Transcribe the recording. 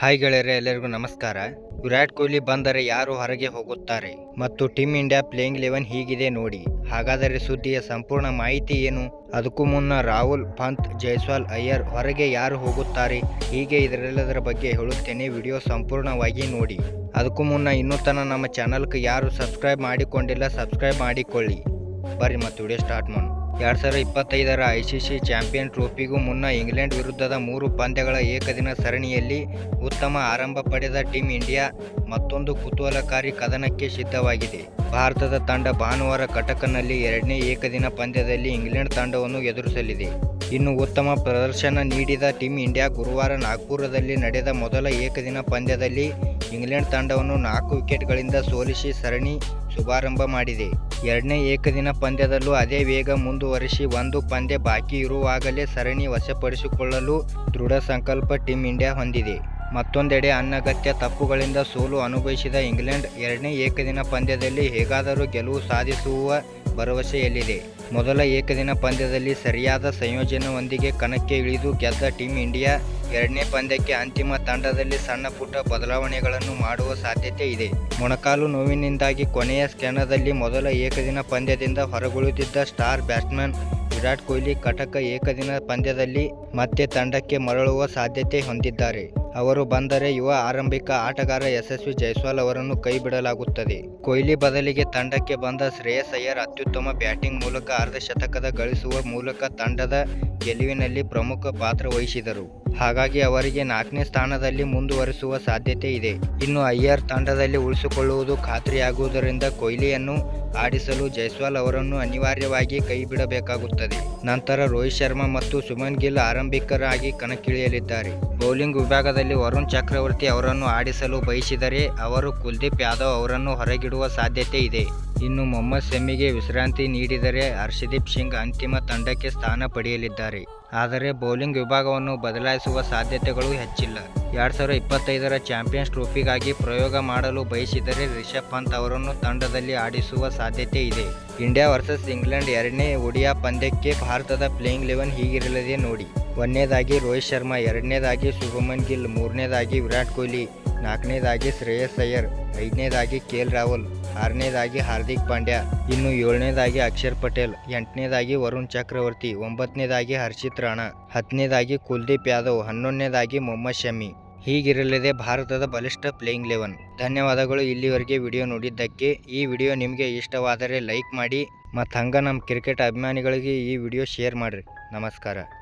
Hi ಗೆಳೆಯರೆ, ಎಲ್ಲರಿಗೂ ನಮಸ್ಕಾರ. ವಿರಾಟ್ ಕೊಹ್ಲಿ ಬಂದರೆ ಯಾರು ಹೊರಗೆ ಹೋಗುತ್ತಾರೆ ಮತ್ತು ಟೀಮ್ ಇಂಡಿಯಾ ಪ್ಲೇಯಿಂಗ್ 11 ಹೀಗಿದೆ ನೋಡಿ. ಹಾಗಾದರೆ ಸುದ್ದಿಯ ಸಂಪೂರ್ಣ ಮಾಹಿತಿ ಏನು? ಅದಕ್ಕೂ ಮುನ್ನ ರಾಹುಲ್, ಪಂತ್, ಜೈಸ್ವಾಲ್, ಅಯ್ಯರ್ ಹೊರಗೆ ಯಾರು ಹೋಗುತ್ತಾರೆ, ಹೀಗೆ ಇದರೆಲ್ಲದರ ಬಗ್ಗೆ ಹೇಳುತ್ತೇನೆ. ವಿಡಿಯೋ ಸಂಪೂರ್ಣವಾಗಿ ನೋಡಿ. ಅದಕ್ಕೂ ಮುನ್ನ ಇನ್ನೂ ತನಕ ನಮ್ಮ ಚಾನಲ್ಗೆ ಯಾರು ಸಬ್ಸ್ಕ್ರೈಬ್ ಮಾಡಿಕೊಂಡಿಲ್ಲ, ಸಬ್ಸ್ಕ್ರೈಬ್ ಮಾಡಿಕೊಳ್ಳಿ. ಬರ್ರಿ ಮತ್ತು ವಿಡಿಯೋ ಸ್ಟಾರ್ಟ್ ಮಾಡೋಣ. 2025ರ ಐಸಿಸಿ ಚಾಂಪಿಯನ್ ಟ್ರೋಫಿಗೂ ಮುನ್ನ ಇಂಗ್ಲೆಂಡ್ ವಿರುದ್ಧದ 3 ಪಂದ್ಯಗಳ ಏಕದಿನ ಸರಣಿಯಲ್ಲಿ ಉತ್ತಮ ಆರಂಭ ಪಡೆದ ಟೀಮ್ ಇಂಡಿಯಾ ಮತ್ತೊಂದು ಕುತೂಹಲಕಾರಿ ಕದನಕ್ಕೆ ಸಿದ್ಧವಾಗಿದೆ. ಭಾರತದ ತಂಡ ಭಾನುವಾರ ಕಟಕ್ನಲ್ಲಿ 2ನೇ ಏಕದಿನ ಪಂದ್ಯದಲ್ಲಿ ಇಂಗ್ಲೆಂಡ್ ತಂಡವನ್ನು ಎದುರಿಸಲಿದೆ. ಇನ್ನು ಉತ್ತಮ ಪ್ರದರ್ಶನ ನೀಡಿದ ಟೀಮ್ ಇಂಡಿಯಾ ಗುರುವಾರ ನಾಗ್ಪುರದಲ್ಲಿ ನಡೆದ ಮೊದಲ ಏಕದಿನ ಪಂದ್ಯದಲ್ಲಿ ಇಂಗ್ಲೆಂಡ್ ತಂಡವನ್ನು 4 ವಿಕೆಟ್ಗಳಿಂದ ಸೋಲಿಸಿ ಸರಣಿ ಶುಭಾರಂಭ ಮಾಡಿದೆ. 2ನೇ ಏಕದಿನ ಪಂದ್ಯದಲ್ಲೂ ಅದೇ ವೇಗ ಮುಂದುವರಿಸಿ ಒಂದು ಪಂದ್ಯ ಬಾಕಿ ಇರುವಾಗಲೇ ಸರಣಿ ವಶಪಡಿಸಿಕೊಳ್ಳಲು ದೃಢ ಸಂಕಲ್ಪ ಟೀಮ್ ಇಂಡಿಯಾ ಹೊಂದಿದೆ. ಮತ್ತೊಂದೆಡೆ ಅನಗತ್ಯ ತಪ್ಪುಗಳಿಂದ ಸೋಲು ಅನುಭವಿಸಿದ ಇಂಗ್ಲೆಂಡ್ 2ನೇ ಏಕದಿನ ಪಂದ್ಯದಲ್ಲಿ ಹೇಗಾದರೂ ಗೆಲುವು ಸಾಧಿಸುವ ಭರವಸೆಯಲ್ಲಿದೆ. ಮೊದಲ ಏಕದಿನ ಪಂದ್ಯದಲ್ಲಿ ಸರಿಯಾದ ಸಂಯೋಜನೆಯೊಂದಿಗೆ ಕಣಕ್ಕೆ ಇಳಿದು ಗೆದ್ದ ಟೀಮ್ ಇಂಡಿಯಾ 2ನೇ ಪಂದ್ಯಕ್ಕೆ ಅಂತಿಮ ತಂಡದಲ್ಲಿ ಸಣ್ಣ ಪುಟ್ಟ ಬದಲಾವಣೆಗಳನ್ನು ಮಾಡುವ ಸಾಧ್ಯತೆ ಇದೆ. ಮೊಣಕಾಲು ನೋವಿನಿಂದಾಗಿ ಕೊನೆಯ ಕ್ಷಣದಲ್ಲಿ ಮೊದಲ ಏಕದಿನ ಪಂದ್ಯದಿಂದ ಹೊರಗುಳಿದಿದ್ದ ಸ್ಟಾರ್ ಬ್ಯಾಟ್ಸ್ಮನ್ ವಿರಾಟ್ ಕೊಹ್ಲಿ ಕಟಕ್ ಏಕದಿನ ಪಂದ್ಯದಲ್ಲಿ ಮತ್ತೆ ತಂಡಕ್ಕೆ ಮರಳುವ ಸಾಧ್ಯತೆ ಹೊಂದಿದ್ದಾರೆ. ಅವರು ಬಂದರೆ ಯುವ ಆರಂಭಿಕ ಆಟಗಾರ ಯಶಸ್ವಿ ಜೈಸ್ವಾಲ್ ಅವರನ್ನು ಕೈ ಬಿಡಲಾಗುತ್ತದೆ. ಕೊಹ್ಲಿ ಬದಲಿಗೆ ತಂಡಕ್ಕೆ ಬಂದ ಶ್ರೇಯಸ್ ಅಯ್ಯರ್ ಅತ್ಯುತ್ತಮ ಬ್ಯಾಟಿಂಗ್ ಮೂಲಕ ಅರ್ಧಶತಕ ಗಳಿಸುವ ಮೂಲಕ ತಂಡದ ಗೆಲುವಿನಲ್ಲಿ ಪ್ರಮುಖ ಪಾತ್ರ ವಹಿಸಿದರು. ಹಾಗಾಗಿ ಅವರಿಗೆ 4ನೇ ಸ್ಥಾನದಲ್ಲಿ ಮುಂದುವರಿಸುವ ಸಾಧ್ಯತೆ ಇದೆ. ಇನ್ನು ಅಯ್ಯರ್ ತಂಡದಲ್ಲಿ ಉಳಿಸಿಕೊಳ್ಳುವುದು ಖಾತ್ರಿಯಾಗುವುದರಿಂದ ಕೊಹ್ಲಿಯನ್ನು ಆಡಿಸಲು ಜೈಸ್ವಾಲ್ ಅವರನ್ನು ಅನಿವಾರ್ಯವಾಗಿ ಕೈ ಬಿಡಬೇಕಾಗುತ್ತದೆ. ನಂತರ ರೋಹಿತ್ ಶರ್ಮಾ ಮತ್ತು ಸುಮನ್ ಗಿಲ್ ಆರಂಭಿಕರಾಗಿ ಕಣಕ್ಕಿಳಿಯಲಿದ್ದಾರೆ. ಬೌಲಿಂಗ್ ವಿಭಾಗದಲ್ಲಿ ವರುಣ್ ಚಕ್ರವರ್ತಿ ಅವರನ್ನು ಆಡಿಸಲು ಬಯಸಿದರೆ ಅವರು ಕುಲ್ದೀಪ್ ಯಾದವ್ ಅವರನ್ನು ಹೊರಗಿಡುವ ಸಾಧ್ಯತೆ ಇದೆ. ಇನ್ನು ಮೊಹಮ್ಮದ್ ಶಮಿಗೆ ವಿಶ್ರಾಂತಿ ನೀಡಿದರೆ ಹರ್ಷದೀಪ್ ಸಿಂಗ್ ಅಂತಿಮ ತಂಡಕ್ಕೆ ಸ್ಥಾನ ಪಡೆಯಲಿದ್ದಾರೆ. ಆದರೆ ಬೌಲಿಂಗ್ ವಿಭಾಗವನ್ನು ಬದಲಾಯಿಸುವ ಸಾಧ್ಯತೆಗಳು ಹೆಚ್ಚಿಲ್ಲ. 2025ರ ಚಾಂಪಿಯನ್ಸ್ ಟ್ರೋಫಿಗಾಗಿ ಪ್ರಯೋಗ ಮಾಡಲು ಬಯಸಿದರೆ ರಿಷಬ್ ಪಂತ್ ಅವರನ್ನು ತಂಡದಲ್ಲಿ ಆಡಿಸುವ ಸಾಧ್ಯತೆ ಇದೆ. ಇಂಡಿಯಾ ವರ್ಸಸ್ ಇಂಗ್ಲೆಂಡ್ 2ನೇ ಒಡಿಐ ಪಂದ್ಯಕ್ಕೆ ಭಾರತದ ಪ್ಲೇಯಿಂಗ್ 11 ಹೀಗಿರಲಿದೆ ನೋಡಿ. 1ನೇದಾಗಿ ರೋಹಿತ್ ಶರ್ಮಾ, 2ನೇದಾಗಿ ಶುಭಮನ್ ಗಿಲ್, 3ನೇದಾಗಿ ವಿರಾಟ್ ಕೊಹ್ಲಿ, 4ನೇದಾಗಿ ಶ್ರೇಯಸ್ ಅಯ್ಯರ್, 5ನೇದಾಗಿ ಕೆಎಲ್ ರಾಹುಲ್, 6ನೇದಾಗಿ ಹಾರ್ದಿಕ್ ಪಾಂಡ್ಯ, ಇನ್ನು 7ನೇದಾಗಿ ಅಕ್ಷರ್ ಪಟೇಲ್, 8ನೇದಾಗಿ ವರುಣ್ ಚಕ್ರವರ್ತಿ, 9ನೇದಾಗಿ ಹರ್ಷಿತ್ ರಾಣಾ, 10ನೇದಾಗಿ ಕುಲ್ದೀಪ್ ಯಾದವ್, 11ನೇದಾಗಿ ಮೊಹಮ್ಮದ್ ಶಮಿ. ಹೀಗಿರಲಿದೆ ಭಾರತದ ಬಲಿಷ್ಠ ಪ್ಲೇಯಿಂಗ್ 11. ಧನ್ಯವಾದಗಳು ಇಲ್ಲಿವರೆಗೆ ವಿಡಿಯೋ ನೋಡಿದ್ದಕ್ಕೆ. ಈ ವಿಡಿಯೋ ನಿಮಗೆ ಇಷ್ಟವಾದರೆ ಲೈಕ್ ಮಾಡಿ ಮತ್ತು ಹಂಗೆ ನಮ್ಮ ಕ್ರಿಕೆಟ್ ಅಭಿಮಾನಿಗಳಿಗೆ ಈ ವಿಡಿಯೋ ಶೇರ್ ಮಾಡಿರಿ. ನಮಸ್ಕಾರ.